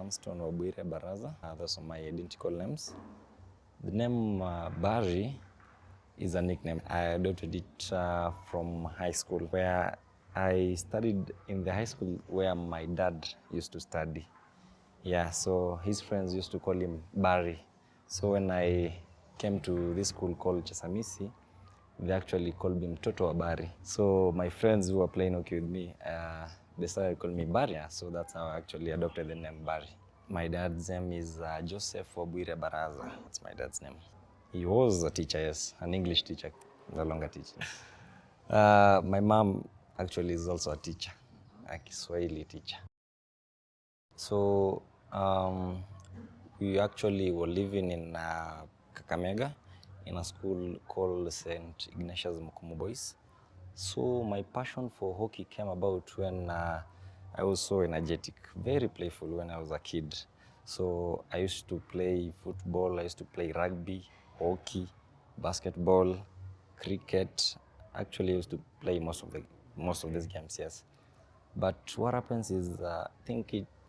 Danstone Barry. Those are my identical names. The name Barry is a nickname. I adopted it from high school, where I studied in the high school where my dad used to study. Yeah, so his friends used to call him Barry. So when I came to this school called Chesamisi, they actually called me Mtoto wa Barry. So my friends who were playing hockey with me, they started calling me Barry. So that's how I actually adopted the name Barry. My dad's name is Joseph Wabwire Baraza. That's my dad's name. He was a teacher, yes, an English teacher, no longer teaching. My mom actually is also a teacher, a Kiswahili teacher. So we actually were living in Kakamega in a school called St. Ignatius Mukumu Boys. So my passion for hockey came about when I was so energetic, very playful when I was a kid. So I used to play football, I used to play rugby, hockey, basketball, cricket. Actually, I used to play most of these games, yes. But what happens is,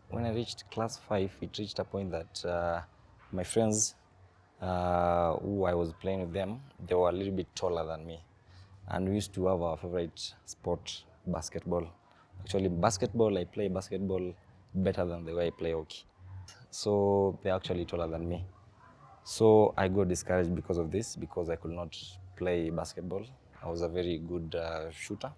when I reached class 5, it reached a point that my friends who I was playing with them, they were a little bit taller than me. And we used to have our favorite sport, basketball. Actually, I play basketball better than the way I play hockey. So they're actually taller than me. So I got discouraged because of this, because I could not play basketball. I was a very good shooter.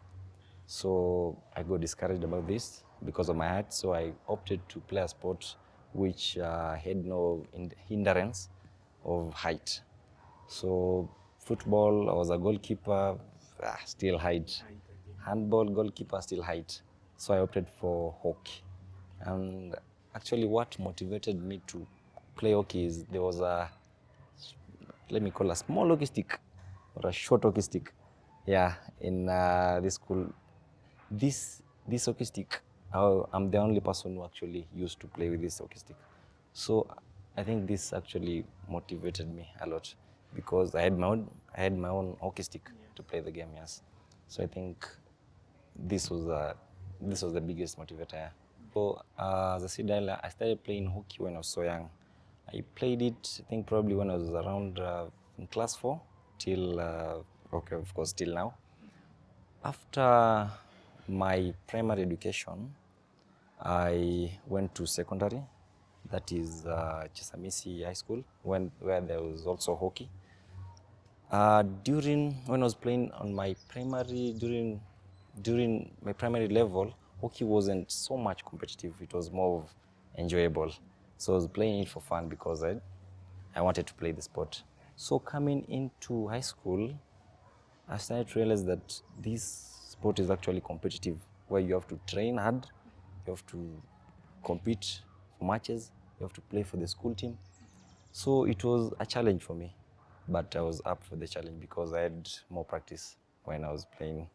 So I got discouraged about this because of my height. So I opted to play a sport which had no hindrance of height. So football, I was a goalkeeper, still height. Handball, goalkeeper, still height. So I opted for hockey. And actually what motivated me to play hockey is there was let me call a small hockey stick or a short hockey stick. Yeah, in this school. This hockey stick, I'm the only person who actually used to play with this hockey stick. So I think this actually motivated me a lot because I had my own hockey stick to play the game. Yes, so I think this was the biggest motivator. So as I said earlier, I started playing hockey when I was so young. I played it, I think probably when I was around in class 4 till of course till now. After my primary education, I went to secondary, that is Chesamisi High School, where there was also hockey. When I was playing on my primary, during my primary level, hockey wasn't so much competitive. It was more of enjoyable. So I was playing it for fun because I wanted to play the sport. So coming into high school, I started to realize that this sport is actually competitive, where you have to train hard, you have to compete for matches, you have to play for the school team. So it was a challenge for me, but I was up for the challenge because I had more practice when I was playing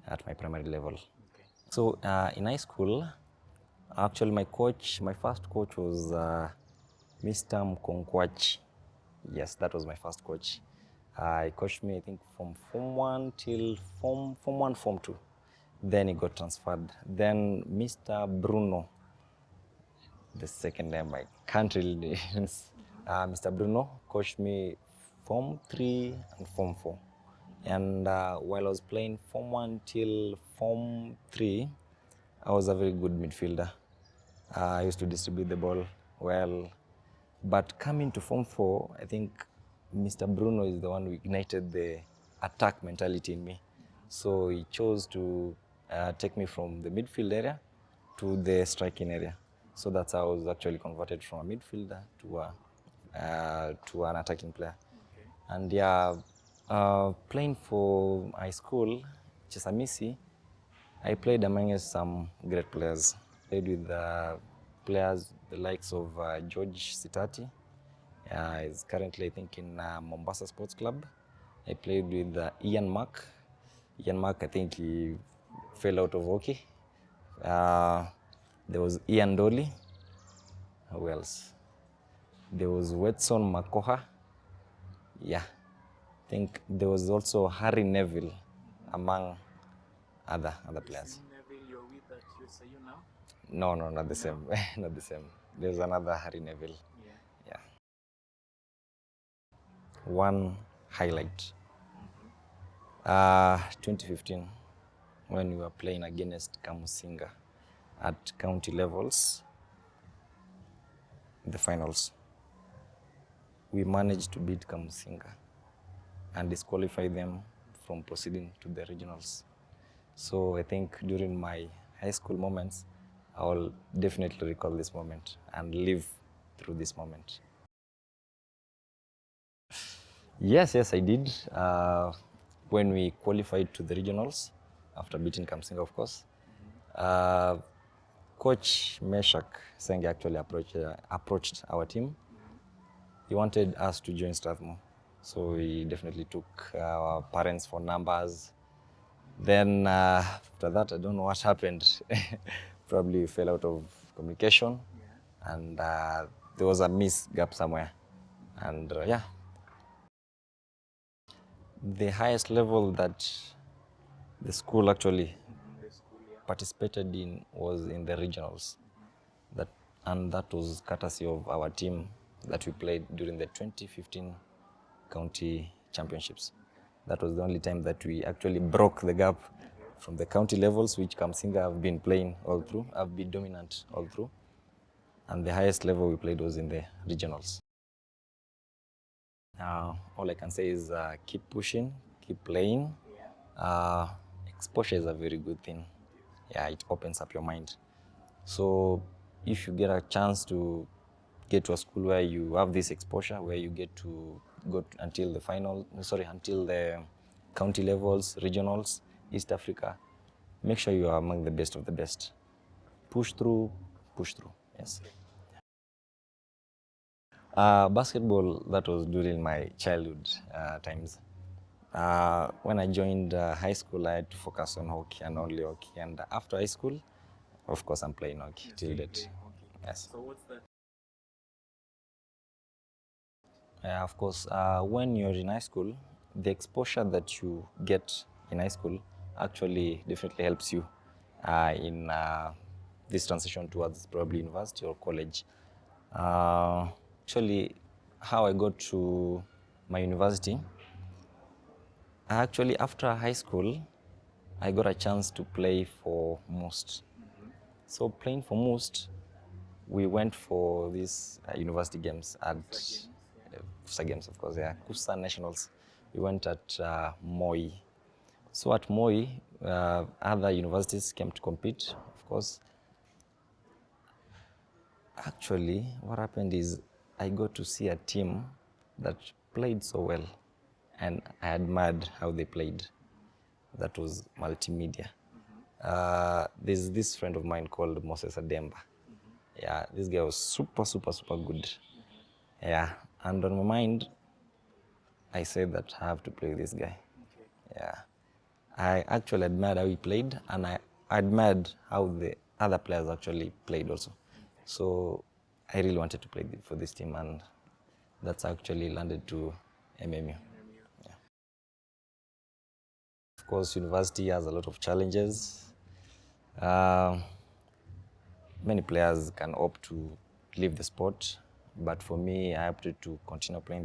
at my primary level. Okay. So in high school, actually my first coach was Mr. Mkonkwachi. Yes, that was my first coach. He coached me, I think, from Form 1 till Form 1, Form 2. Then he got transferred. Then Mr. Bruno, the second name, I can't really Mr. Bruno coached me Form 3 and Form 4. And while I was playing Form 1 till Form 3, I was a very good midfielder. I used to distribute the ball well. But coming to Form 4, I think Mr. Bruno is the one who ignited the attack mentality in me. So he chose to take me from the midfield area to the striking area. So that's how I was actually converted from a midfielder to an attacking player. Okay. And yeah, playing for my school, Chesamisi, I played among some great players. Played with players the likes of George Sitati. He's currently, I think, in Mombasa Sports Club. I played with Ian Mark. Ian Mark, I think he fell out of hockey. There was Ian Dolly. Who else? There was Wetson Makoha. Yeah. I think there was also Harry Neville among other players. Neville, you're with at USIU now? No, not the same. Not the same. There's another Harry Neville. Yeah. One highlight. 2015, when we were playing against Kamusinga at county levels, the finals. We managed to beat Kamusinga and disqualify them from proceeding to the regionals. So I think during my high school moments, I will definitely recall this moment and live through this moment. Yes, I did. When we qualified to the regionals, after beating Kamsinga, of course, Coach Meshak Senge actually approached our team. He wanted us to join Strathmore. So we definitely took our parents' phone numbers. Then after that, I don't know what happened. Probably we fell out of communication, and there was a miss gap somewhere. And yeah, the highest level that the school actually participated in was in the regionals. And that was courtesy of our team that we played during the 2015 county championships. That was the only time that we actually broke the gap from the county levels, which Kamsinga have been playing all through, have been dominant all through. And the highest level we played was in the regionals. All I can say is keep pushing, keep playing. Exposure is a very good thing. Yeah, it opens up your mind. So if you get a chance to get to a school where you have this exposure, where you get to go until the county levels, regionals, East Africa, make sure you are among the best of the best. Push through, yes. Basketball, that was during my childhood times. When I joined high school, I had to focus on hockey and only hockey. And after high school, of course, I'm playing hockey till date. Yes. So what's that? Of course, when you're in high school, the exposure that you get in high school actually definitely helps you in this transition towards probably university or college. Actually, how I got to my university, actually after high school, I got a chance to play for Most. So playing for Most, we went for these university games at Kusa Games, of course, yeah, Kusa Nationals. We went at Moi. So at Moi, other universities came to compete, of course. Actually, what happened is I got to see a team that played so well, and I admired how they played. That was multimedia. There's this friend of mine called Moses Ademba. Yeah, this guy was super good. Yeah, and on my mind, I said that I have to play with this guy. Yeah, I actually admired how he played, and I admired how the other players actually played also. So I really wanted to play for this team, and that's actually landed to MMU. Yeah. Of course, university has a lot of challenges. Many players can opt to leave the sport, but for me, I opted to continue playing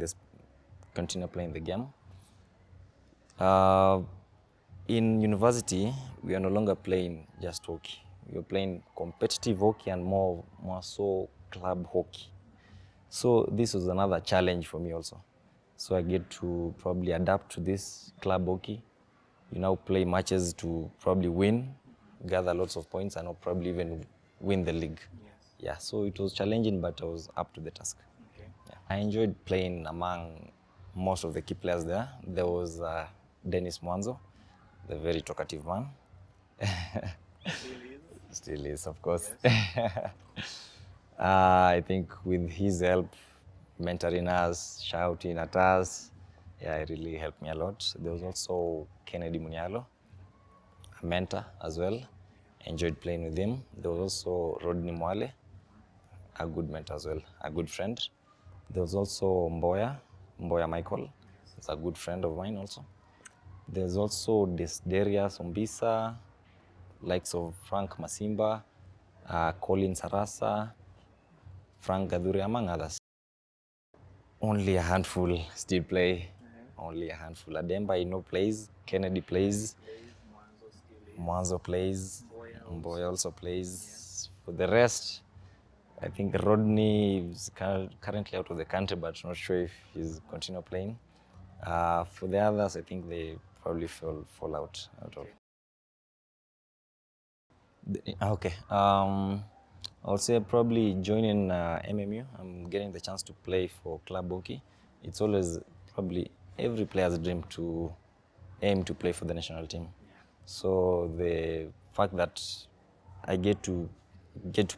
the game. In university, we are no longer playing just hockey. We are playing competitive hockey and more so club hockey. So this was another challenge for me also. So I get to probably adapt to this club hockey. You now play matches to probably win, gather lots of points, and probably even win the league. Yes. Yeah, so it was challenging, but I was up to the task. Okay. Yeah. I enjoyed playing among most of the key players there. There was Dennis Mwanzo, the very talkative man. Still is. Still is, of course. Yes. I think with his help, mentoring us, shouting at us, yeah, it really helped me a lot. There was also Kennedy Munyalo, a mentor as well. Enjoyed playing with him. There was also Rodney Mwale, a good mentor as well, a good friend. There was also Mboya Michael. He's a good friend of mine also. There's also Desderia Sombisa, likes of Frank Masimba, Colin Sarasa, Frank Gaduri, among others. Only a handful still play. Only a handful. Ademba, plays. Kennedy plays. Mwanzo plays. Mboy also plays. For the rest, I think Rodney is currently out of the country, but not sure if he's continue playing. For the others, I think they probably fall out of. Okay. I'll say probably joining MMU. I'm getting the chance to play for club hockey. It's always probably every player's dream to aim to play for the national team. So the fact that I get to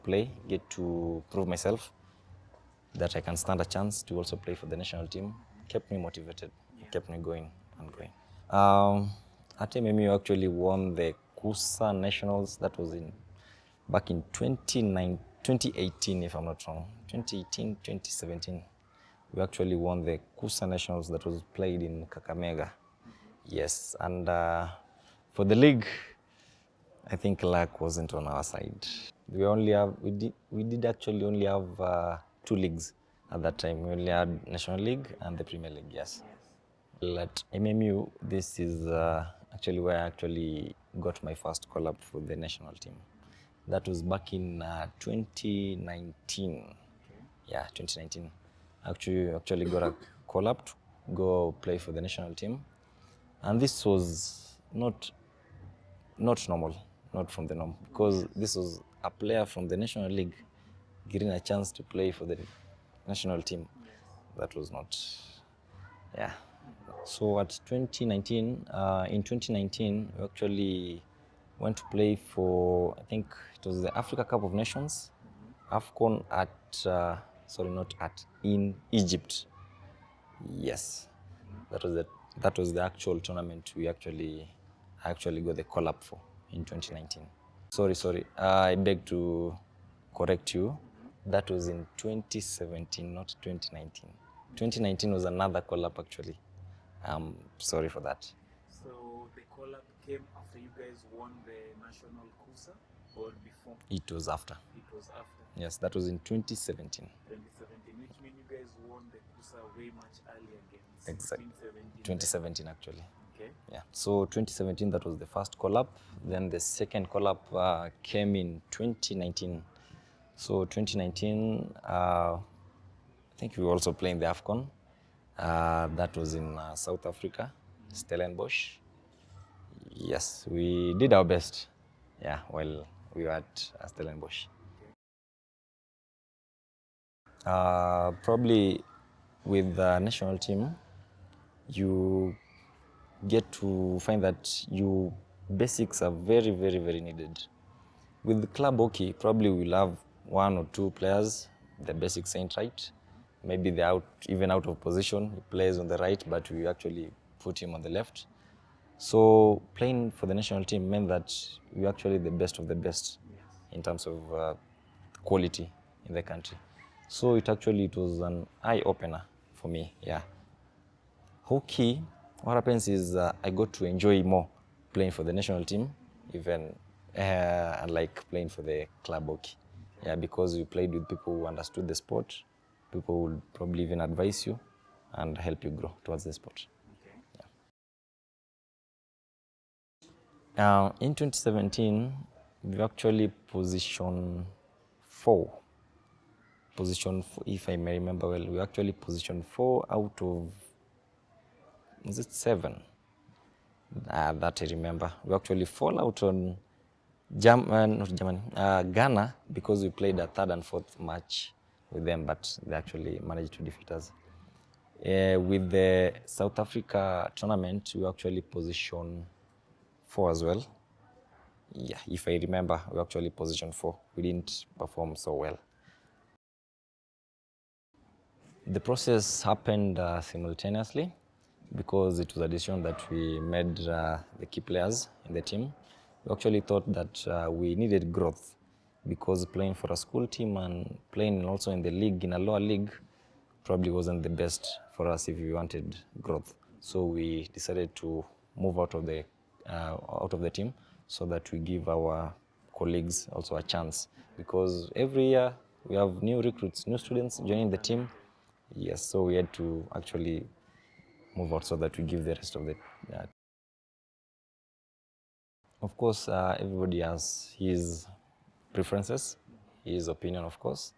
play, get to prove myself that I can stand a chance to also play for the national team kept me motivated, kept me going and going. At MMU actually won the KUSA Nationals. That was back in 2018, if I'm not wrong. 2018, 2017. We actually won the KUSA Nationals that was played in Kakamega. Yes, and for the league, I think luck wasn't on our side. We did actually only have 2 leagues at that time. We only had National League and the Premier League, yes. Well, at MMU, this is actually where I actually got my first call-up for the national team. That was back in 2019. Yeah, 2019. Actually got a call-up to go play for the national team. And this was not normal, not from the norm, because this was a player from the National League getting a chance to play for the national team. That was not, yeah. So at 2019, in 2019, we actually went to play for, I think it was the Africa Cup of Nations, AFCON in Egypt. Yes, that was the actual tournament we actually got the call up for in 2019. Sorry, I beg to correct you. That was in 2017, not 2019. 2019 was another call up actually. Sorry for that. So the call up came after you guys won the national KUSA or before? It was after. It was after. Yes, that was in 2017. 2017, which means you guys won the KUSA way much earlier again. Exactly. 2017. 2017 actually. Okay. Yeah. So 2017, that was the first call-up. Then the second call-up came in 2019. So 2019, I think we were also playing the AFCON. That was in South Africa, Stellenbosch. Yes, we did our best. Yeah, while we were at Stellenbosch. Probably with the national team, you get to find that basics are very, very, very needed. With club hockey, probably we'll have 1 or 2 players, the basics ain't right. Maybe they're even out of position. He plays on the right, but we actually put him on the left. So playing for the national team meant that we're actually the best of the best in terms of quality in the country. So it was an eye-opener for me, yeah. Hockey, what happens is I got to enjoy more playing for the national team, even unlike playing for the club hockey. Yeah, because you played with people who understood the sport, people would probably even advise you and help you grow towards the sport. Okay. Yeah. In 2017, we actually positioned 4. If I may remember well, we actually positioned 4 out of, was it 7? That I remember. We actually fall out on Ghana, because we played a 3rd and 4th match with them, but they actually managed to defeat us. With the South Africa tournament, we actually positioned 4 as well. Yeah, if I remember, we actually positioned 4. We didn't perform so well. The process happened simultaneously, because it was a decision that we made the key players in the team. We actually thought that we needed growth, because playing for a school team and playing also in the league, in a lower league, probably wasn't the best for us if we wanted growth. So we decided to move out of the team, so that we give our colleagues also a chance, because every year We have new recruits, new students joining the team. Yes, so we had to actually move out so that we give the rest of the. Of course, everybody has his preferences, his opinion, of course.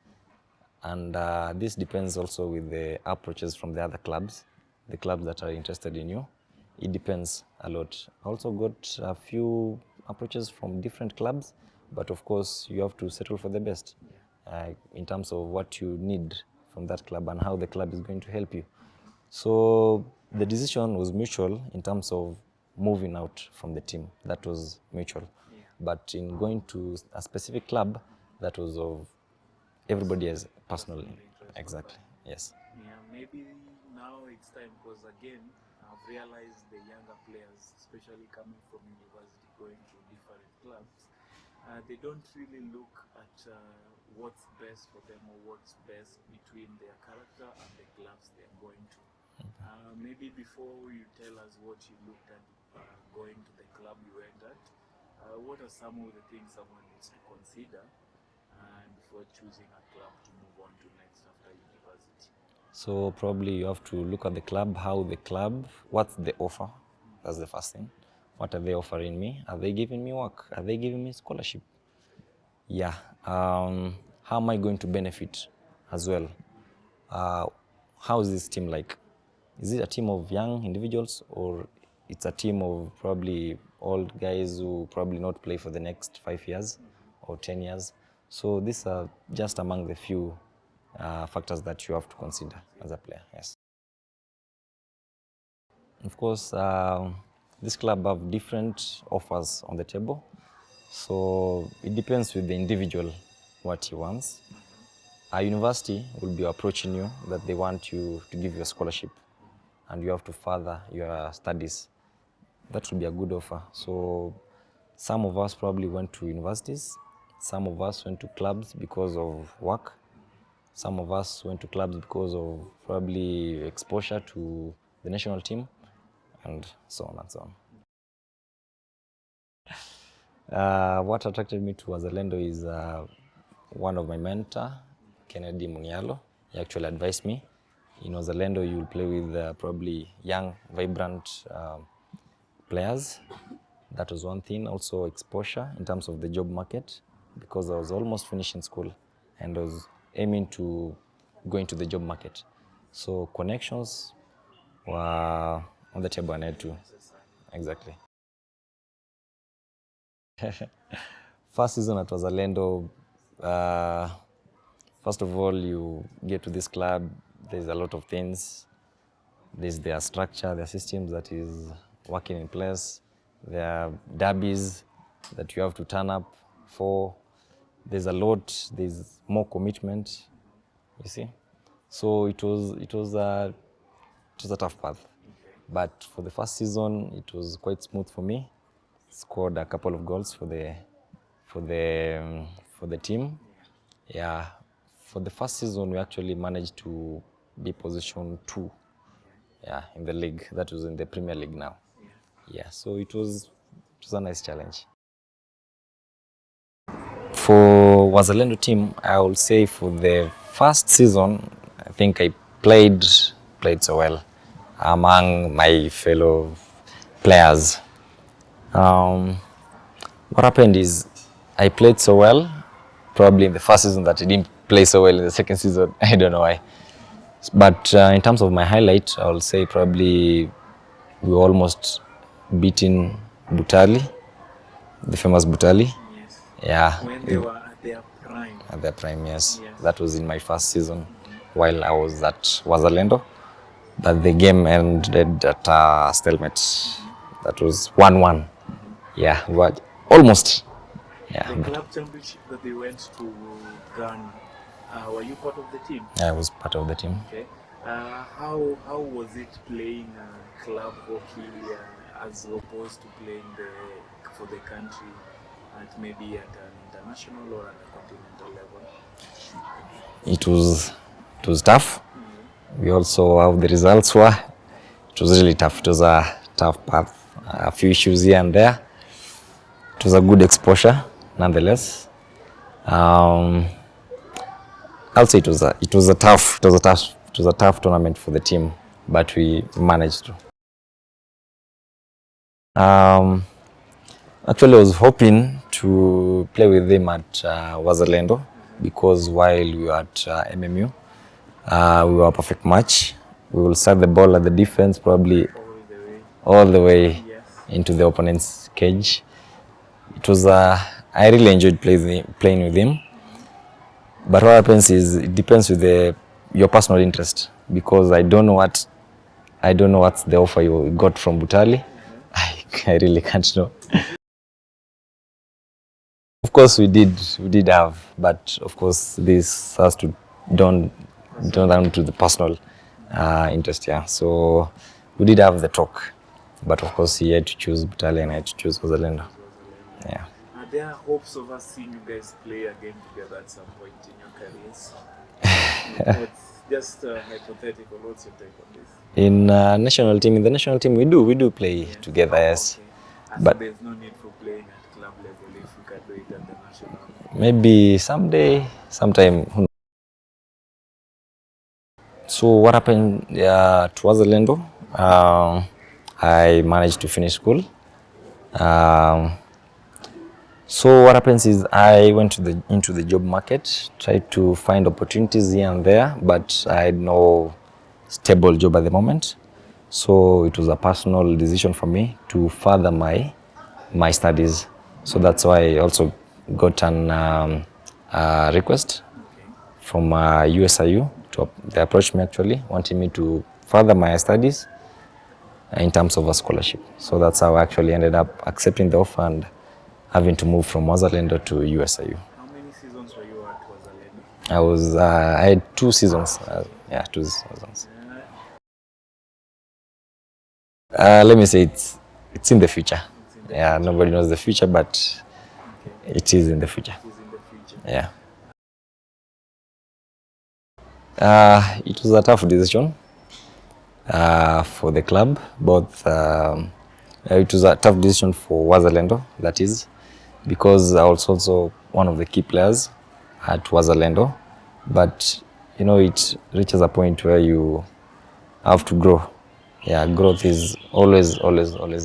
And this depends also with the approaches from the other clubs, the clubs that are interested in you. It depends a lot. I also got a few approaches from different clubs, but of course you have to settle for the best in terms of what you need from that club and how the club is going to help you. So the decision was mutual in terms of moving out from the team. That was mutual. Yeah. But in going to a specific club, that was of everybody has personally. Exactly. Yes. Yeah, maybe now it's time because again, I've realized the younger players, especially coming from university, going to different clubs, they don't really look at what's best for them or what's best between their character and the clubs they're going to. Maybe before you tell us what you looked at going to the club you went at, what are some of the things someone needs to consider before choosing a club to move on to next after university? So probably you have to look at the club, how the club, what's the offer? That's the first thing. What are they offering me? Are they giving me work? Are they giving me scholarship? Yeah. How am I going to benefit as well? How is this team like? Is it a team of young individuals or it's a team of probably old guys who probably not play for the next 5 years or 10 years? So these are just among the few factors that you have to consider as a player, yes. Of course, this club have different offers on the table. So it depends with the individual what he wants. A university will be approaching you that they want you to give you a scholarship and you have to further your studies. That will be a good offer. So some of us probably went to universities. Some of us went to clubs because of work. Some of us went to clubs because of probably exposure to the national team and so on and so on. What attracted me to Azalendo is one of my mentor, Kennedy Munialo. He actually advised me. In Azalendo, you will play with probably young, vibrant players. That was one thing. Also exposure in terms of the job market, because I was almost finishing school and I was aiming to go into the job market. So connections were on the table and I had to. Exactly. First season at Wazalendo, first of all, you get to this club, there's a lot of things. There's their structure, their systems that is working in place. There are derbies that you have to turn up for. There's a lot, there's more commitment, you see. So it was a tough path. But for the first season, it was quite smooth for me. Scored a couple of goals for the team. Yeah, for the first season, we actually managed to be position 2. Yeah, in the league. That was in the Premier League now. Yeah, so it was a nice challenge. For Wazalendo team, I will say for the first season, I think I played so well among my fellow players. What happened is I played so well, probably in the first season, that I didn't play so well in the second season. I don't know why. But in terms of my highlight, I will say probably we were almost beating Butali, the famous Butali. Yes. Yeah. When they were at their prime. At their prime, yes. Yes. That was in my first season while I was at Wazalendo. But the game ended at a stalemate. That was 1-1. Yeah, but almost. Yeah. The club championship that they went to Ghana, were you part of the team? I was part of the team. Okay. How was it playing club hockey as opposed to playing for the country at maybe at an international or at a continental level? It was tough. We also how the results were. It was really tough. It was a tough path. A few issues here and there. It was a good exposure, nonetheless. I'll say it was a tough tournament for the team, but we managed to. Actually, I was hoping to play with him at Wazalendo because while we were at MMU, we were a perfect match. We will start the ball at the defense, probably all the way into the opponent's cage. It was I really enjoyed playing with him. But what happens is it depends with your personal interest, because I don't know what's the offer you got from Butali. I really can't know. Of course we did have, but of course this has to down to the personal interest, yeah. So we did have the talk, but of course he had to choose Butali and I had to choose Wazalendo. Yeah. Are there hopes of us seeing you guys play again together at some point in your careers? It's just hypothetical. What's your take on this? In the national team, we do play together, yes. Okay. But there's no need for playing at club level if you can do it at the national. Maybe sometime. So what happened to Wazalendo? I managed to finish school. So what happens is I went into the job market, tried to find opportunities here and there, but I had no stable job at the moment. So it was a personal decision for me to further my studies. So that's why I also got an request from USIU. They approached me actually, wanting me to further my studies in terms of a scholarship. So that's how I actually ended up accepting the offer and having to move from Wazalendo to USIU. How many seasons were you at Wazalendo? I had 2 seasons. 2 seasons. Let me say it's in the future. Nobody knows the future, but it is in the future. Yeah. It was a tough decision for the club. It was a tough decision for Wazalendo, that is, because I was also one of the key players at Wazalendo. But it reaches a point where you have to grow. Yeah, growth is always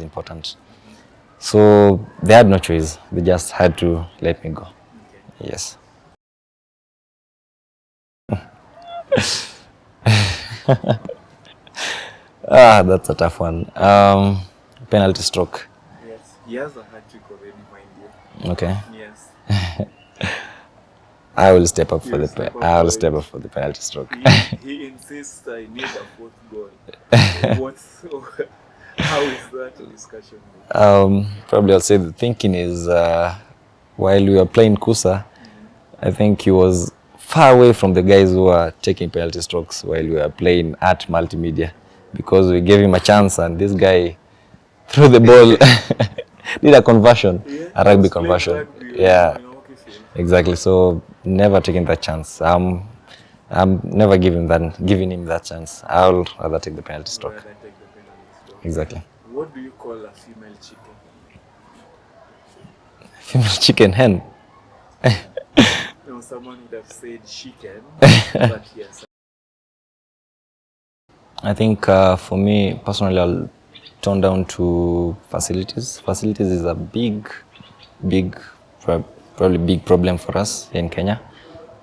important. So they had no choice. They just had to let me go. Yes. That's a tough one. Penalty stroke. Yes, he has a hat-trick already, mind you. Okay. Yes. I will step up for the penalty stroke. He insists I need a 4th goal. How is that discussion? Probably I'll say the thinking is while we were playing Kusa, I think he was far away from the guys who were taking penalty strokes while we were playing at Multimedia, because we gave him a chance and this guy threw the ball, did a conversion, a rugby conversion. Yeah, exactly. So never taking that chance. I'm never giving him that chance. I'll rather take the penalty stroke. Exactly. What do you call a female chicken? Female chicken hen. No, someone would have said chicken, but yes. I think for me personally, I'll turn down to facilities. Facilities is a probably big problem for us in Kenya.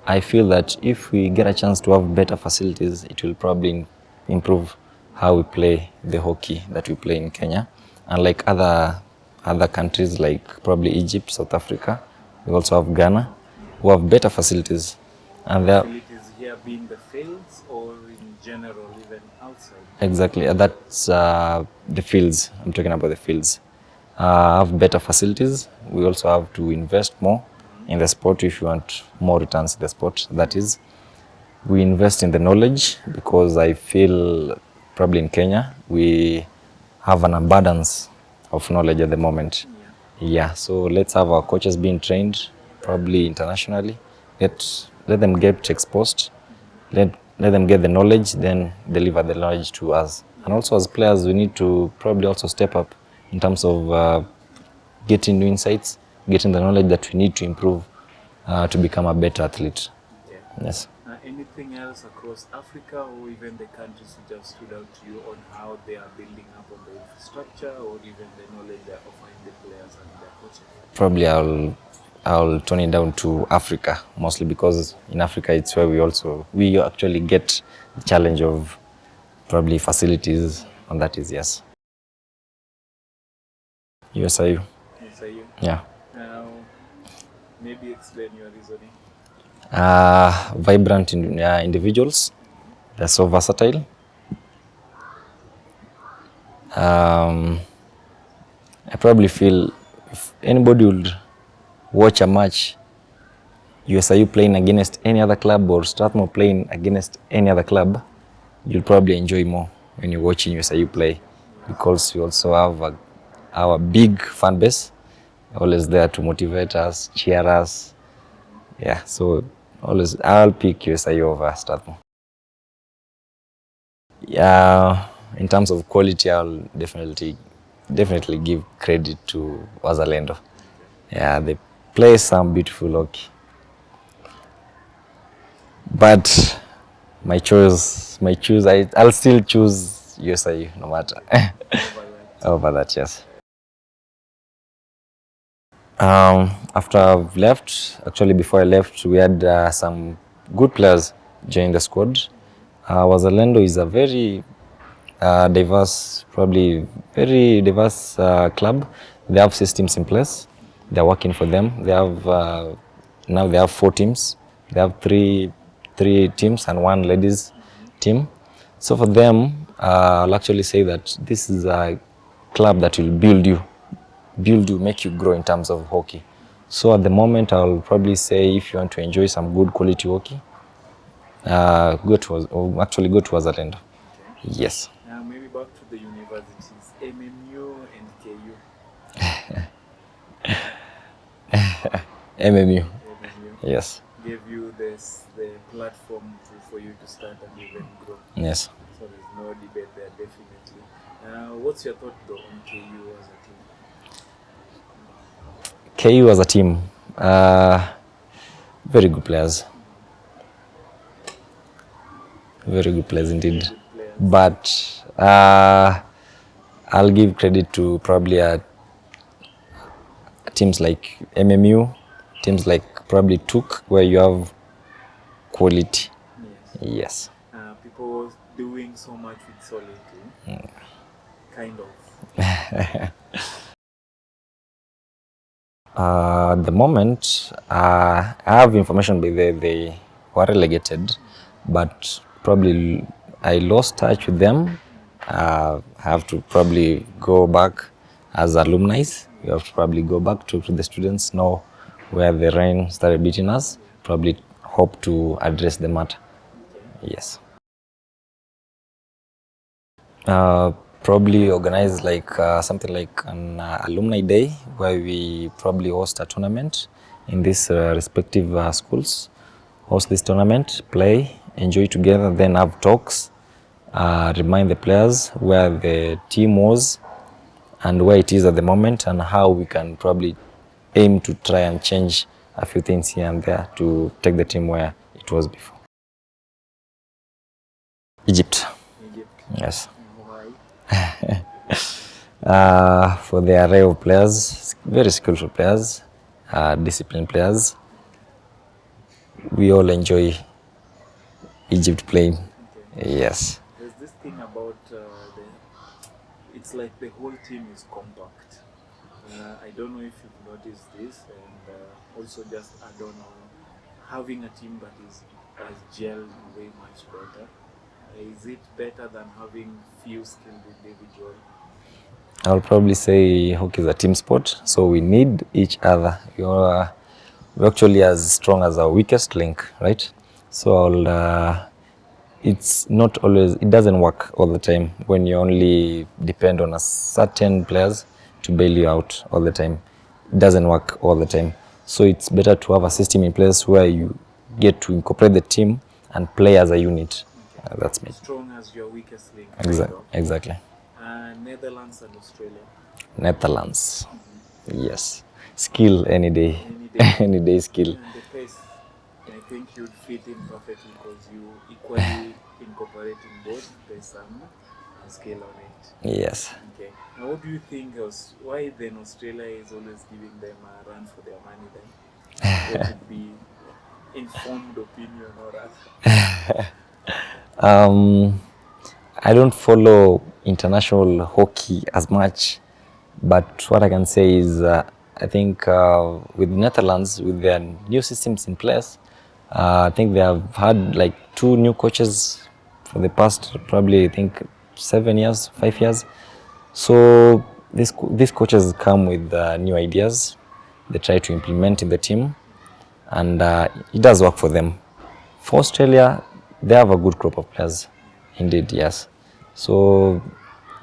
I feel that if we get a chance to have better facilities, it will probably improve how we play the hockey that we play in Kenya. And like other countries like probably Egypt, South Africa, we also have Ghana, who have better facilities. And facilities here being the fields or in general, even outside? Exactly, that's the fields. I'm talking about the fields. Have better facilities. We also have to invest more in the sport if you want more returns in the sport. That is, we invest in the knowledge, because I feel probably in Kenya we have an abundance of knowledge at the moment. Yeah, so let's have our coaches being trained probably internationally. Let them get exposed. Let them get the knowledge, then deliver the knowledge to us. And also as players, we need to probably also step up in terms of getting new insights, getting the knowledge that we need to improve to become a better athlete. Yeah. Yes. anything else across Africa or even the countries who just stood out to you on how they are building up on the infrastructure or even the knowledge they're offering the players and their coaches? Probably I'll tone it down to Africa, mostly because in Africa it's where we actually get the challenge of probably facilities, and that is yes. USIU. USIU. Yeah. Now, maybe explain your reasoning. Vibrant individuals. They're so versatile. I probably feel if anybody would watch a match, USIU playing against any other club or Strathmore playing against any other club, you'll probably enjoy more when you're watching USIU play, because we also have our big fan base, always there to motivate us, cheer us. Yeah, so always I'll pick USIU over Strathmore. Yeah, in terms of quality, I'll definitely give credit to Wazalendo. Yeah, they play some beautiful hockey. But I'll still choose USIU no matter. Over that, yes. After I've left, actually before I left, we had some good players join the squad. Wazalendo is a very diverse, probably very diverse club. They have systems in place. They're working for them. They have now they have 4 teams. They have three teams and 1 ladies team. So for them, I'll actually say that this is a club that will build you, make you grow in terms of hockey. So at the moment, I'll probably say if you want to enjoy some good quality hockey, go to Wazalendo. Okay. Yes. Now maybe back to the universities, MMU and KU. MMU. MMU Yes. gave you the platform for you to start and even grow. Yes. So there's no debate there, definitely. What's your thought though on KU as a team? KU as a team, very good players. Very good players indeed. Good players. But I'll give credit to probably teams like MMU, teams like probably Took, where you have quality. Yes. Yes. People doing so much with solid, kind of. At the moment, I have information by they were relegated, but probably I lost touch with them. I have to probably go back as alumni. We have to probably go back to the students, know where the rain started beating us, probably hope to address the matter. Yes. Probably organize like something like an alumni day where we probably host a tournament in these respective schools. Host this tournament, play, enjoy together, then have talks, remind the players where the team was and where it is at the moment, and how we can probably aim to try and change a few things here and there to take the team where it was before. Egypt. Yes. Why? For the array of players, very skillful players, disciplined players. We all enjoy Egypt playing. Okay. Yes. There's this thing about it's like the whole team is compact. I don't know if you've noticed this, and also just add on having a team that is gelled way much better. Is it better than having few skilled individuals? I'll probably say hockey is a team sport, so we need each other. We're actually as strong as our weakest link, right? So it's not always, it doesn't work all the time when you only depend on a certain players to bail you out all the time. It doesn't work all the time. So it's better to have a system in place where you get to incorporate the team and play as a unit. That's me. Strong as your weakest link. Exactly. Netherlands and Australia. Netherlands. Yes. Skill any day. Any day. Any day skill. And the pace think you'd fit in perfectly because you equally incorporate in both. There's some skill on it. Yes. Okay. Now, what do you think? Why then Australia is always giving them a run for their money then? What would be informed opinion or rather? I don't follow international hockey as much, but what I can say is I think with Netherlands, with their new systems in place, I think they have had like 2 new coaches for the past probably I think 7 years, 5 years. So these coaches come with new ideas. They try to implement in the team, and it does work for them. For Australia, they have a good group of players, indeed, yes. So,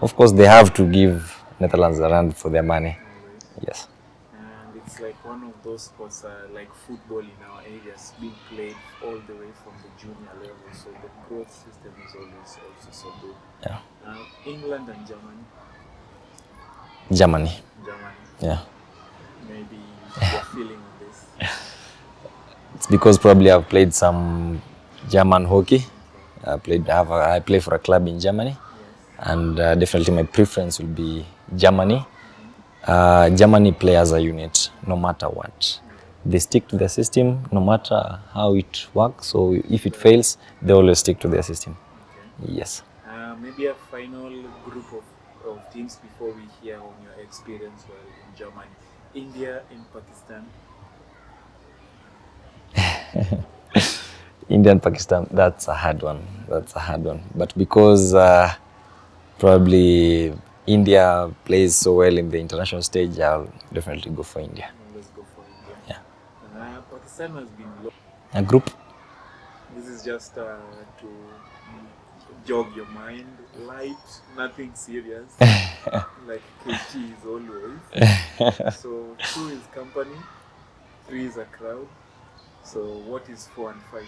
of course, they have to give Netherlands a run for their money, Always. yes. And it's like one of those sports like football in our areas being played all the way from the junior level, so the growth system is always also so good. Yeah. England and Germany. Germany, Germany. yeah. Maybe you're feeling on this. It's because probably I've played some German hockey. I play for a club in Germany, Yes. and definitely my preference will be Germany. Germany play as a unit, no matter what. They stick to their system, no matter how it works. So if it fails, they always stick to their system. Okay. Yes. Maybe a final group of teams before we hear on your experience while in Germany. India and Pakistan. India and Pakistan, that's a hard one. That's a hard one. But because probably India plays so well in the international stage, I'll definitely go for India. Let's go for India. Yeah. Pakistan has been low. A group? This is just to jog your mind, light, nothing serious. Like KT is always. So 2 is company, 3 is a crowd. So what is 4 and 5?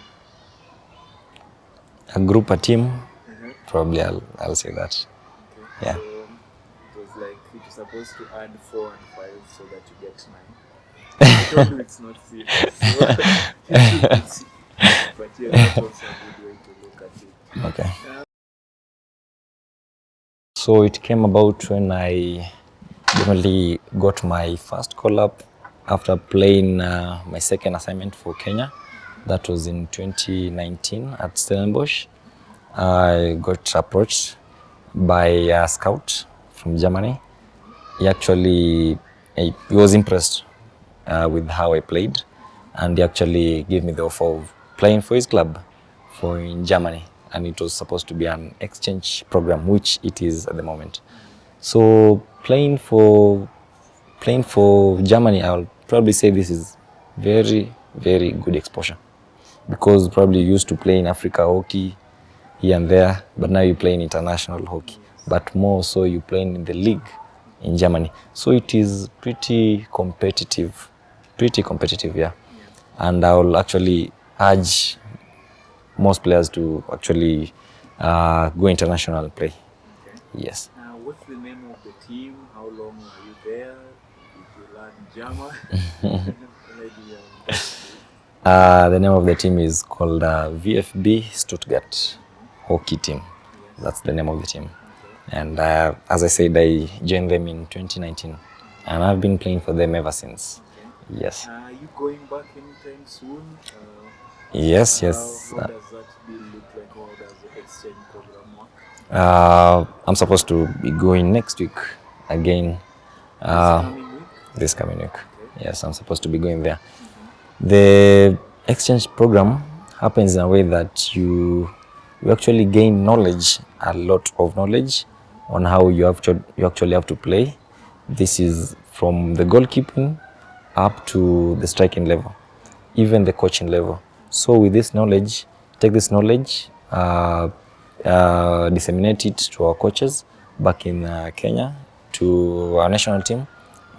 A group, a team? Probably I'll say that. Okay. Yeah. So it was like it was supposed to add 4 and 5 so that you get 9. I told you it's not serious. So but yeah, that's also a good way to look at it. Okay. So it came about when I definitely got my first call up after playing my second assignment for Kenya. That was in 2019 at Stellenbosch. I got approached by a scout from Germany. He was impressed with how I played, and he actually gave me the offer of playing for his club in Germany, and it was supposed to be an exchange program, which it is at the moment. So playing for Germany, I'll probably say this is very, very good exposure, because probably you used to play in Africa hockey here and there, but now you play in international hockey. But more so, you playing in the league in Germany. So it is pretty competitive, yeah. And I will actually urge most players to actually go international and play. Okay. Yes. What's the name of the team? How long were you there? Did you learn German? The name of the team is called VfB Stuttgart Hockey Team. That's the name of the team. Okay. And as I said, I joined them in 2019, and I've been playing for them ever since. Okay. Yes. Are you going back anytime soon? Yes. How does that deal look like? How does the exchange program work? I'm supposed to be going next week again. This coming week. Okay. Yes, I'm supposed to be going there. The exchange program happens in a way that you actually gain knowledge, a lot of knowledge on how you actually have to play. This is from the goalkeeping up to the striking level, even the coaching level. So with this knowledge, take this knowledge, disseminate it to our coaches back in Kenya, to our national team.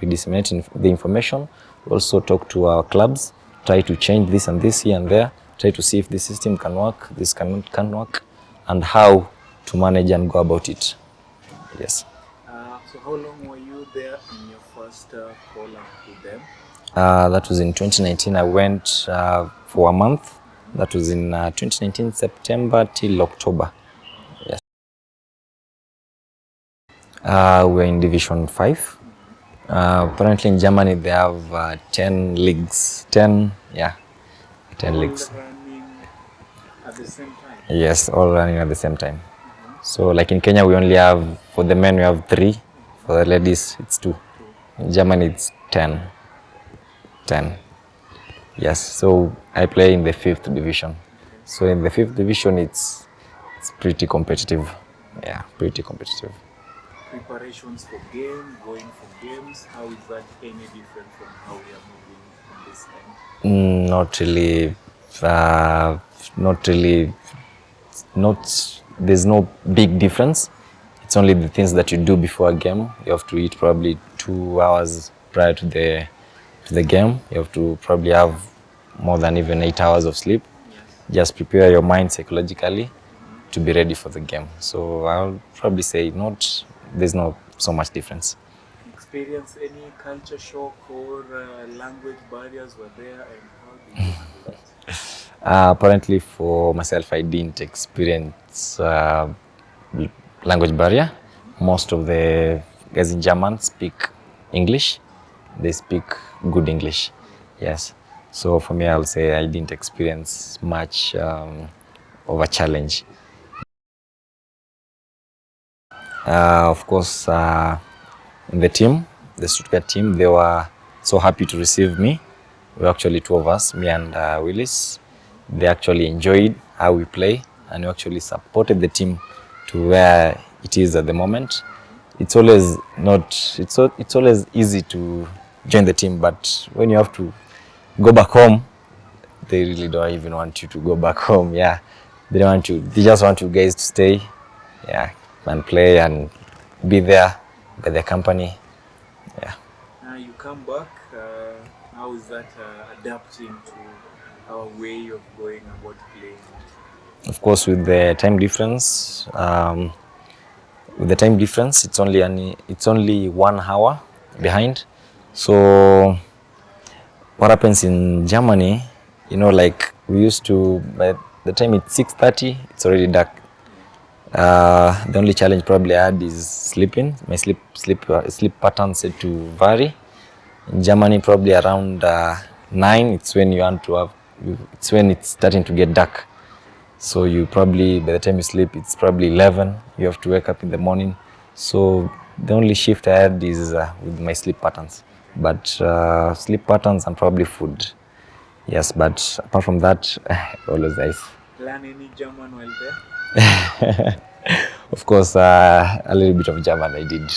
We disseminate the information. We also talk to our clubs, try to change this and this here and there, try to see if this system can work, this can work, and how to manage and go about it. Yes. So how long were you there in your first call-up with them? That was in 2019. I went for a month, That was in 2019 September till October. Yes. We're in Division 5. Apparently in Germany they have 10 leagues. 10 leagues. Running at the same time? Yes, all running at the same time. So like in Kenya we only have, for the men we have 3, for the ladies it's 2. In Germany it's 10. Yes, so I play in the 5th division. So in the 5th division it's pretty competitive. Yeah, pretty competitive. Preparations for going for games, how is that any different from how we are moving in this end? Not really. There's no big difference. It's only the things that you do before a game. You have to eat probably 2 hours prior to the game. You have to probably have more than even 8 hours of sleep. Yes. Just prepare your mind psychologically to be ready for the game. So I'll probably say there's not so much difference. Experience any culture shock or language barriers were there, and how did you handle that? Apparently for myself, I didn't experience language barrier. Most of the guys in German speak English. They speak good English. Yes. So for me, I'll say I didn't experience much of a challenge. Of course, in the team, the Stuttgart team, they were so happy to receive me. We were actually 2 of us, me and Willis. They actually enjoyed how we play, and we actually supported the team to where it is at the moment. It's always easy to join the team, but when you have to go back home, they really don't even want you to go back home. Yeah, they don't want you. They just want you guys to stay, yeah, and play and be there by their company. Yeah. You come back. How is that adapting to our way of going about playing? Of course, with the time difference, it's only 1 hour behind. So what happens in Germany, like we used to, by the time it's 6:30, it's already dark. The only challenge probably I had is sleeping. My sleep pattern said to vary. In Germany, probably around 9, it's when it's when it's starting to get dark. So you probably, by the time you sleep, it's probably 11. You have to wake up in the morning. So the only shift I had is with my sleep patterns. But sleep patterns and probably food. Yes, but apart from that, always nice. Learn any German while there? Of course, a little bit of German I did.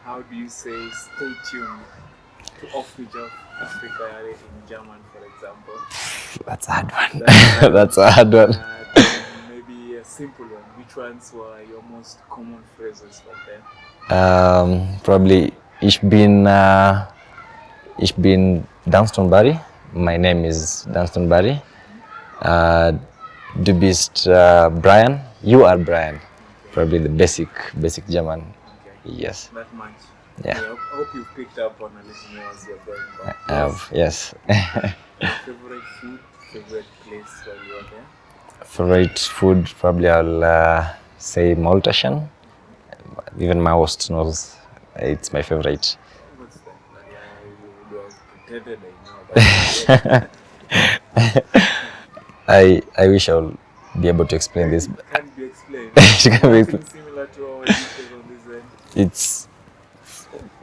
How do you say stay tuned to Offpitch of Africa in German, for example? That's a hard one. That's a hard one. Maybe a simple one. Which ones were your most common phrases for them? Probably ich bin Danstone Barry. My name is Danstone Barry. Du bist Brian. You are Brian. Okay. Probably the basic German. Okay. Yes. That much. Yeah. I hope you picked up on a listening as you're going back. I have, yes. Favorite food, favorite place while you were there? Favorite food, probably I'll say Maltasian. Even my host knows it's my favorite. What's that? You have pretended I know, but I wish I'll be able to explain this. It can't be explained. Nothing similar to our dishes on this end. It's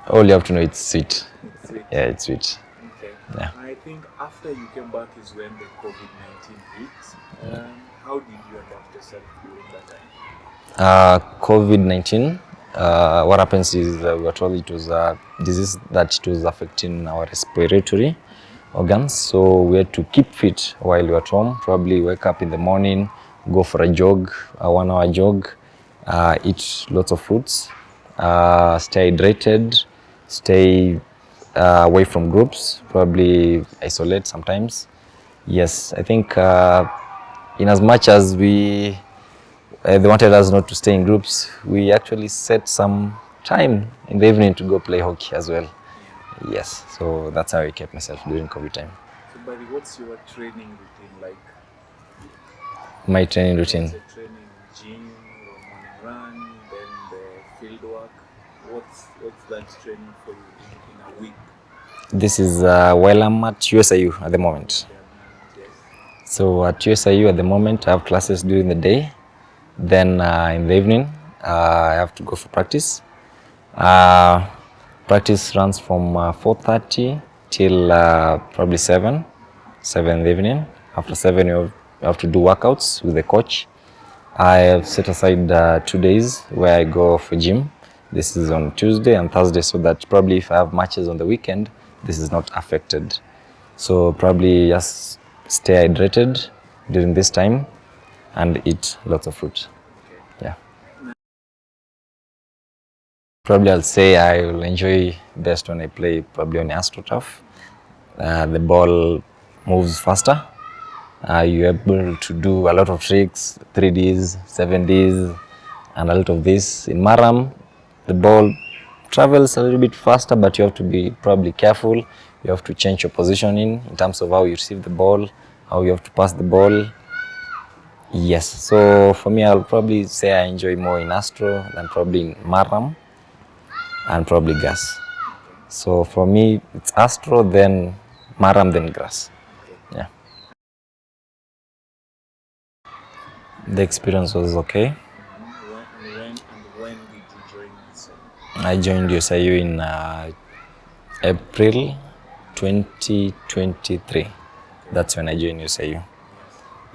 all you have to know. It's sweet. It's sweet. Yeah, it's sweet. Okay. Yeah. I think after you came back is when the COVID-19 hit. How did you adapt yourself during that time? COVID-19. What happens is we were told it was a disease that it was affecting our respiratory organs. So we had to keep fit while we were at home. Probably wake up in the morning, go for a jog, a 1 hour jog, eat lots of fruits, stay hydrated, stay away from groups, probably isolate sometimes. Yes, I think in as much as they wanted us not to stay in groups, we actually set some time in the evening to go play hockey as well. Yeah. Yes, so that's how I kept myself during COVID time. So, buddy, what's your training routine like? My training routine. The training gym, or morning run, then the field work. What's that training for you in a week? This is while I'm at USIU at the moment. Yes. So at USIU at the moment, I have classes during the day. Then in the evening, I have to go for practice. Practice runs from 4:30 till probably 7 in the evening. After 7, you have to do workouts with the coach. I have set aside 2 days where I go for gym. This is on Tuesday and Thursday, so that probably if I have matches on the weekend, this is not affected. So probably just stay hydrated during this time and eat lots of fruit. Yeah. Probably I'll say I will enjoy best when I play probably on AstroTurf. The ball moves faster. You're able to do a lot of tricks, 3Ds, 7Ds, and a lot of this. In Maram, the ball travels a little bit faster, but you have to be probably careful. You have to change your positioning in terms of how you receive the ball, how you have to pass the ball. Yes, so for me, I'll probably say I enjoy more in Astro than probably in Maram and probably Gas. So for me, it's Astro, then Maram, then Grass. Yeah. The experience was okay. When did you join USIU? I joined USIU in April 2023. That's when I joined USIU.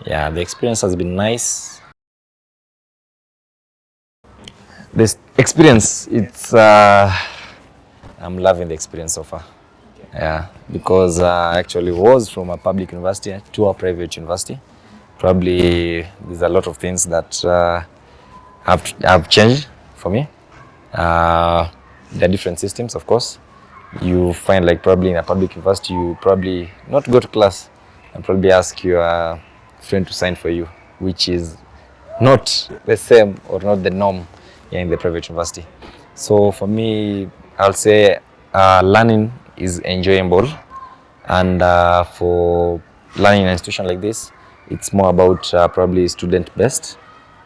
Yeah, the experience has been nice. This experience, it's I'm loving the experience so far. Yeah, because I actually was from a public university to a private university. Probably there's a lot of things that have changed for me. There are different systems, of course. You find like probably in a public university, you probably not go to class and probably ask your friend to sign for you, which is not the same or not the norm here in the private university. So for me, I'll say learning is enjoyable, and for learning in an institution like this, it's more about probably student based.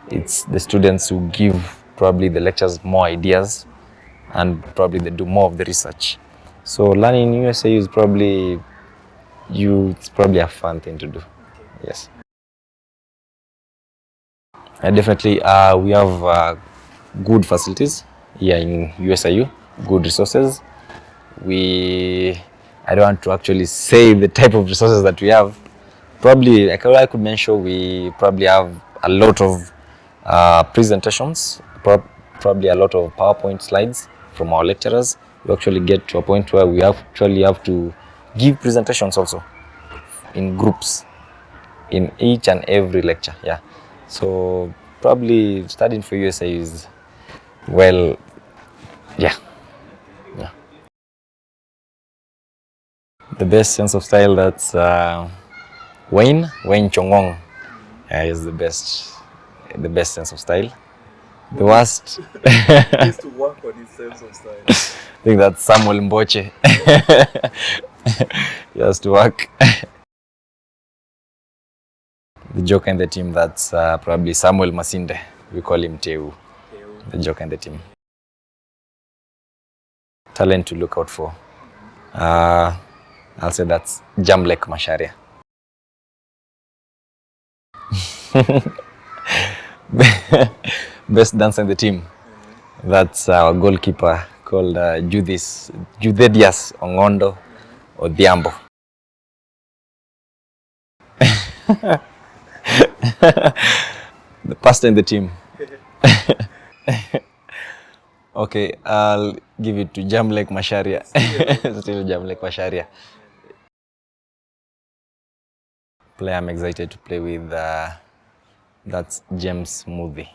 It's the students who give probably the lecturers more ideas, and probably they do more of the research. So learning in USA is probably it's probably a fun thing to do. Yes. Definitely, we have good facilities here in USIU, good resources. I don't want to actually say the type of resources that we have. Probably, I could mention we probably have a lot of presentations, probably a lot of PowerPoint slides from our lecturers. We actually get to a point where we actually have to give presentations also in groups in each and every lecture. Yeah. So probably studying for USA is, well, yeah. The best sense of style, that's Wayne Chongong is the best sense of style. The worst, He used to work on his sense of style. I think that's Samuel Mboche. He has to work. The joker in the team, that's probably Samuel Masinde. We call him Teu. The joker in the team. Talent to look out for. I'll say that's Jamlek Masharia. Best dancer in the team, that's our goalkeeper called Judedias Ongondo Odhiambo. The pastor in the team. Okay, I'll give it to Jamlek Masharia. Still Jamlek Masharia. Player I'm excited to play with, that's James Muthi.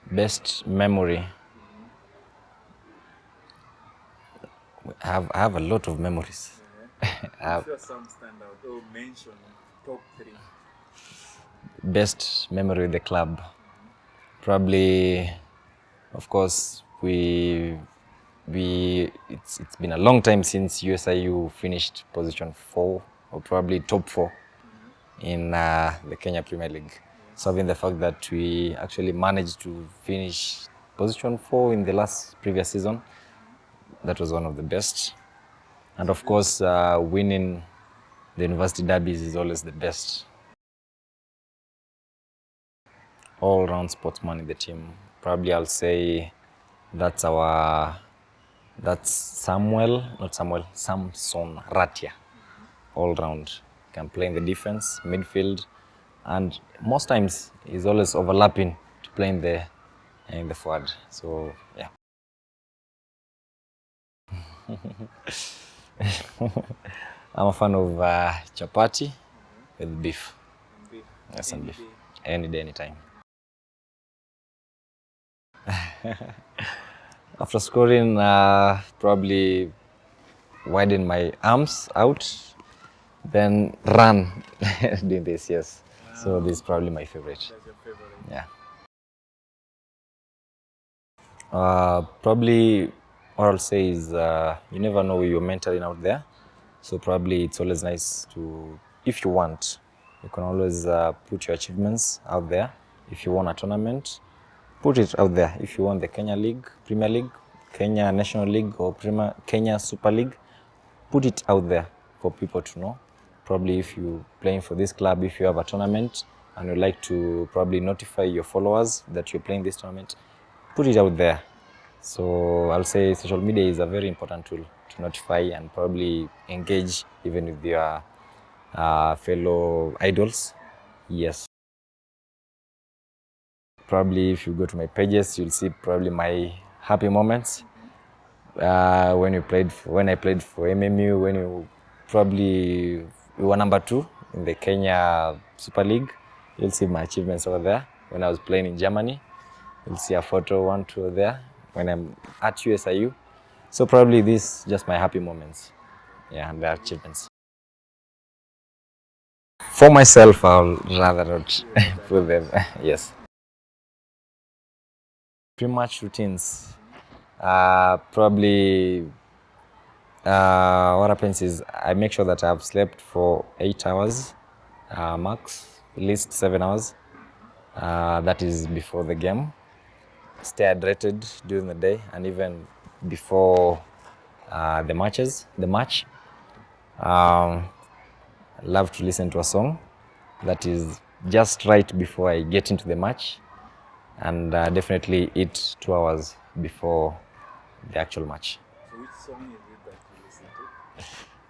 Best memory. I have a lot of memories. I'm sure some stand out. Oh, mention top 3. Best memory with the club. Probably, of course, it's been a long time since USIU finished position 4 or probably top 4. in the Kenya Premier League. So having the fact that we actually managed to finish position 4 in the previous season, that was one of the best. And of course, winning the university derbies is always the best. All-round sportsman in the team. Probably I'll say that's Samson Ratia. All-round. Can play in the defense, midfield, and most times he's always overlapping to play in the forward. So yeah. I'm a fan of chapati with beef. Beef. Yes, and beef. Day. Any day, anytime. After scoring, probably widen my arms out, then run doing this, yes. So this is probably my favorite. That's your favorite. Yeah. Probably what I'll say is you never know where you're mentoring out there. So probably it's always nice to, if you want, you can always put your achievements out there. If you won a tournament, put it out there. If you won the Kenya League, Premier League, Kenya National League, or Kenya Super League, put it out there for people to know. Probably if you're playing for this club, if you have a tournament and you'd like to probably notify your followers that you're playing this tournament, put it out there. So I'll say social media is a very important tool to notify and probably engage even with your fellow idols. Yes. Probably if you go to my pages, you'll see probably my happy moments. When I played for MMU, when we were number 2 in the Kenya Super League, you'll see my achievements over there. When I was playing in Germany, you'll see a photo, 1, 2 there. When I'm at USIU, so probably this just my happy moments, yeah, and the achievements. For myself, I'll rather not put them. Yes. Pre-match routines. Probably what happens is I make sure that I've slept for 8 hours max, at least 7 hours. That is before the game. Stay hydrated during the day and even before the match. I love to listen to a song that is just right before I get into the match, and definitely eat 2 hours before the actual match. So which song is it that you listen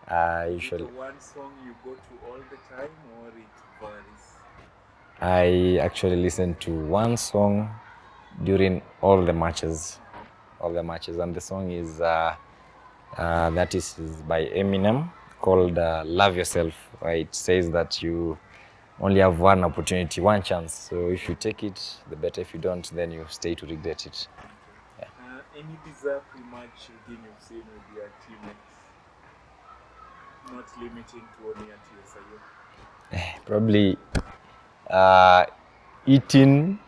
to? Usually, Is it the one song you go to all the time, or it varies? I actually listen to one song during all the matches, and the song is that is by Eminem, called "Love Yourself." It says that you only have one opportunity, one chance. So if you take it, the better. If you don't, then you stay to regret it. Yeah. Any bizarre pre-match routine you've seen with your teammates? Not limiting to only at USIU. Probably eating,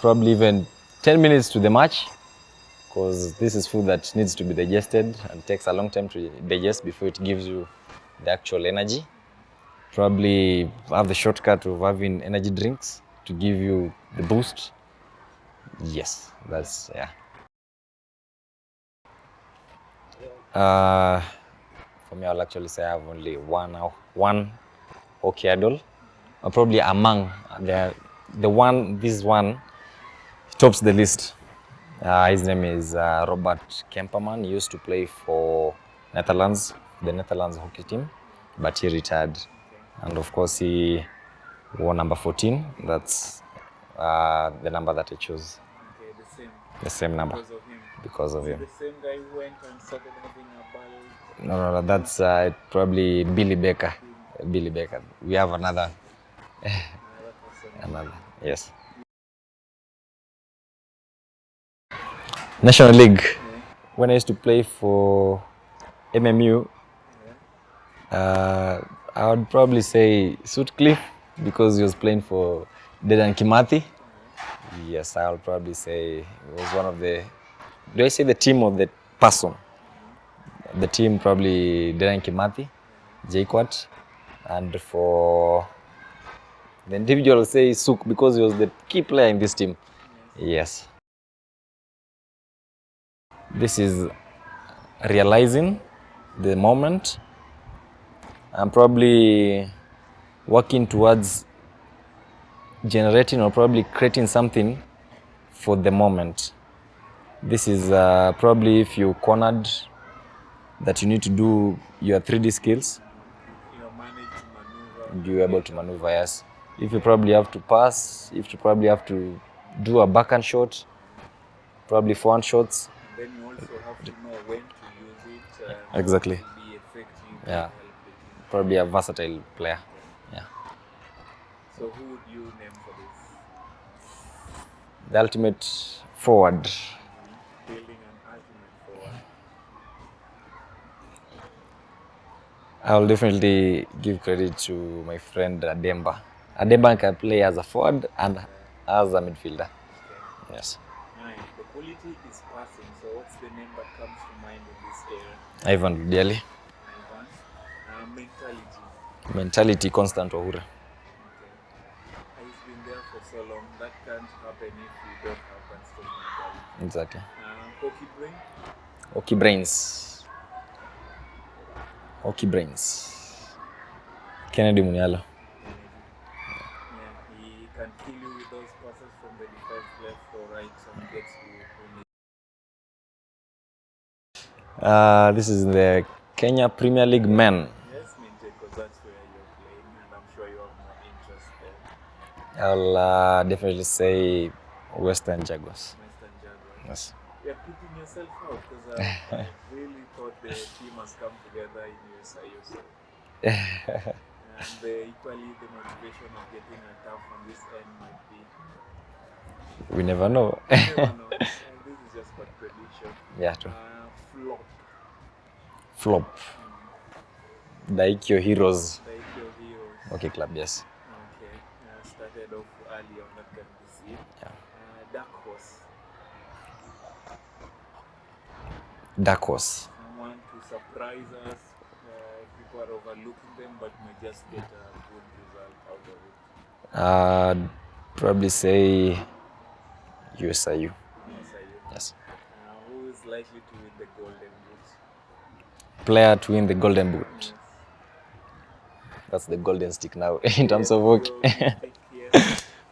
probably even 10 minutes to the match, because this is food that needs to be digested and takes a long time to digest before it gives you the actual energy. Probably have the shortcut of having energy drinks to give you the boost. Yes, that's, yeah. For me, I'll actually say I have only one hockey idol. Probably among this one tops the list. His name is Robert Kemperman. He used to play for the Netherlands hockey team, but he retired. And of course, he wore number 14. That's the number that I chose. Okay, the same number. Because of him. Because of him. The same guy who went and started having a ball. No, that's probably Billy Baker. Billy Baker. We have another. Another, yes. National League. Yeah. When I used to play for MMU, I would probably say Sutcliffe, because he was playing for Dedan Kimathi. Yes, I would probably say it was one of the. Do I say the team or the person? The team, probably Dedan Kimathi. Jayquat. And for the individual, I'll say Suk, because he was the key player in this team. Yes. This is realizing the moment. I'm probably working towards generating or probably creating something for the moment. This is probably if you cornered that you need to do your 3D skills. You manage to maneuver. You're able to maneuver, yes. If you probably have to pass, if you probably have to do a backhand shot, probably forehand shots. Then you also have to know when to use it. Exactly. To be effective. Yeah. And help the team. Probably a versatile player. Yeah. So who would you name for this? The ultimate forward. Building an ultimate forward. I'll definitely give credit to my friend Ademba. Ademba can play as a forward and as a midfielder. Okay. Yes. Nice. The quality is passing. So what's the name that comes to mind in this area? Ivan Rudiali. Ivan. Mentality. Mentality, Constant Ohure. Okay. He's been there for so long. That can't happen if you don't have that strong mentality. Exactly. Hockey brain. Hockey brains. Hockey brains. Kennedy Munialo. Yeah, he can kill you with those passes from the defense left or right and gets to you. This is the Kenya Premier League men. Yes, Minje, because that's where you're playing and I'm sure you have more interest there. I'll definitely say Western Jaguars. Western Jaguars. Yes. You're putting yourself out because I really thought the team has come together in USIU. So. And equally the motivation of getting a tap on this end might be. We never know. You never know. And this is just for prediction. Yeah, true. Flop. Flop. Daikyo Heroes. Daikyo Heroes. Okay, club, yes. Okay. Started off early on that can be seen. Yeah. Dark Horse. Dark Horse. Someone to surprise us. People are overlooking them but may just get a good result out of it. Probably say USIU. USIU. Yes. Who is likely to win the Golden Boot? Player to win the Golden Boot. Yes. That's the golden stick now in terms of work. Yes.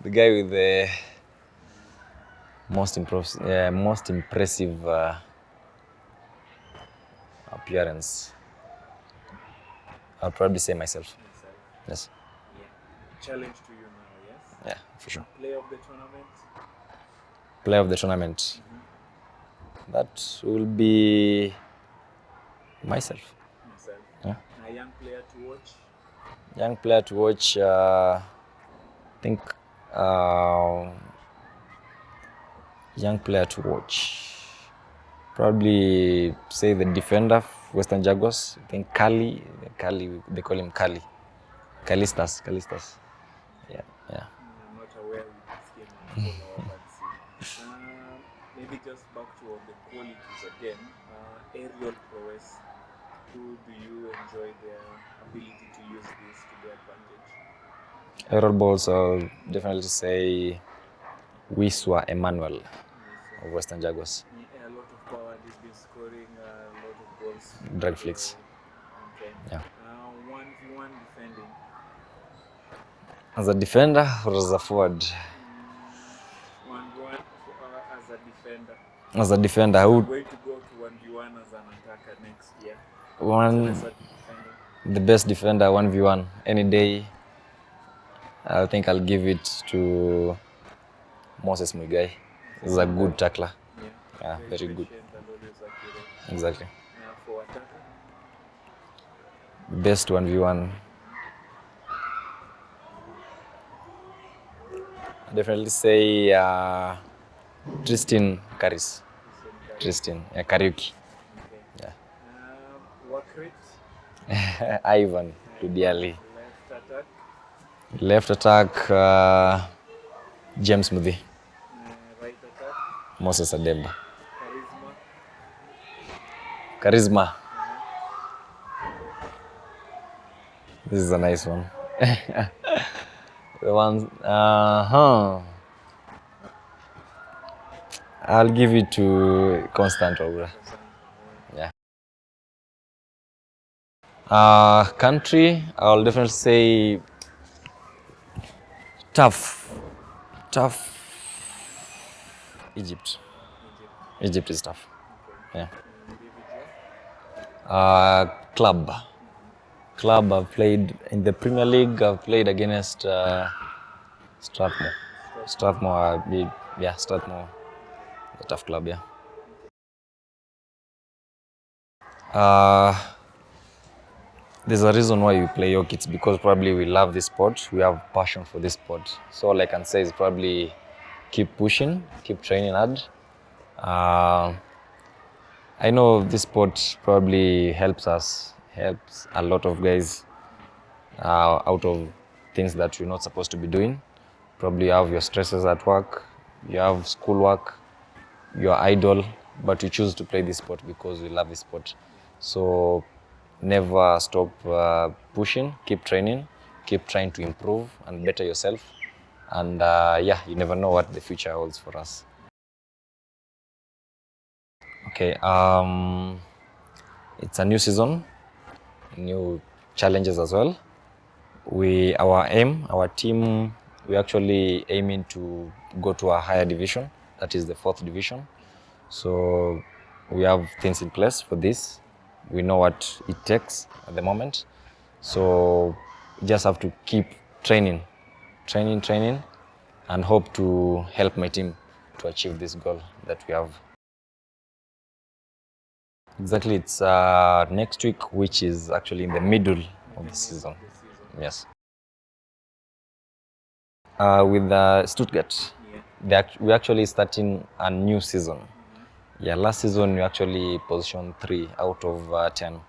The guy with the most impressive appearance. I'll probably say myself. Yes. Yeah. Challenge to you now, yes? Yeah, for sure. Player of the tournament? Player of the tournament. That will be myself. Yeah. A young player to watch? Young player to watch, I think young player to watch. Probably say the defender, Western Jaguars. I think Kali, they call him Kali. Kalistas. Yeah. I'm not aware with this game and follow up and see. Maybe just back to the qualities again. Aerial prowess. Who do you enjoy their ability to use this to their advantage? Aerial balls, I'll definitely say Wiswa Emmanuel of Western Jaguars. Yeah, a lot of power. He's been scoring a lot of goals. Drag flicks. Okay. Yeah. 1v1 defending. As a defender or as a forward? 1v1 as a defender. As a defender, I would. Way to go to 1v1 as an attacker next year. The best defender 1v1 any day. I think I'll give it to Moses Muigai. He's a good tackler. Yeah, very good. Exactly. For attacker? Best 1v1. I'd definitely say Tristan Karis. Tristan, Kariuki. Okay. Yeah. Work rate? Ivan Ludiali. Left attack? Left attack, James Muthi. Right attack? Moses Ademba. Charisma? Charisma. This is a nice one. The one, I'll give it to Constant Obra. Yeah. Country, I'll definitely say tough. Egypt. Egypt is tough. Yeah. Club, I've played in the Premier League. I've played against Strathmore. Strathmore, Strathmore, a tough club, yeah. There's a reason why we play hockey. It's because probably we love this sport. We have passion for this sport. So all I can say is probably keep pushing, keep training hard. I know this sport probably helps a lot of guys out of things that you're not supposed to be doing. Probably you have your stresses at work, you have schoolwork, you're idle, but you choose to play this sport because you love this sport. So never stop pushing, keep training, keep trying to improve and better yourself. And you never know what the future holds for us. Okay, it's a new season, new challenges as well. Our team, we're actually aiming to go to a higher division, that is the 4th division. So we have things in place for this. We know what it takes at the moment. So we just have to keep training, and hope to help my team to achieve this goal that we have. Exactly, it's next week, which is actually in the middle of the season. Yes. With Stuttgart, we're actually starting a new season. Yeah, last season we actually positioned 3 out of 10.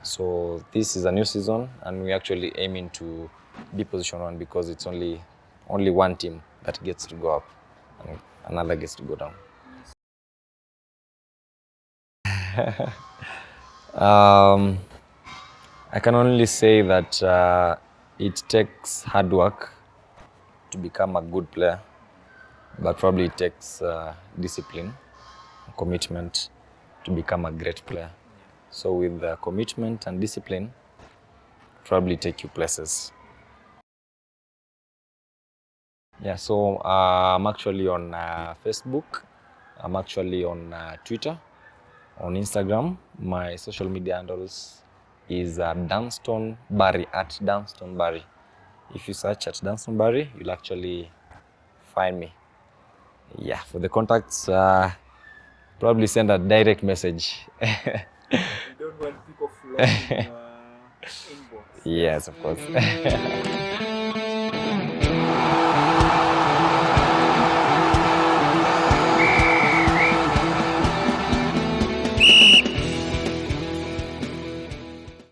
So this is a new season, and we're actually aiming to be position 1 because it's only one team that gets to go up and another gets to go down. I can only say that it takes hard work to become a good player, but probably it takes discipline, commitment to become a great player. So with commitment and discipline, probably take you places. Yeah, so I'm actually on Facebook, I'm actually on Twitter, on Instagram. My social media handles is Danstone Barry, at Danstone Barry. If you search at Danstone Barry, you'll actually find me. Yeah, for the contacts, probably send a direct message. You don't want people flocking your inbox. Yes, of course.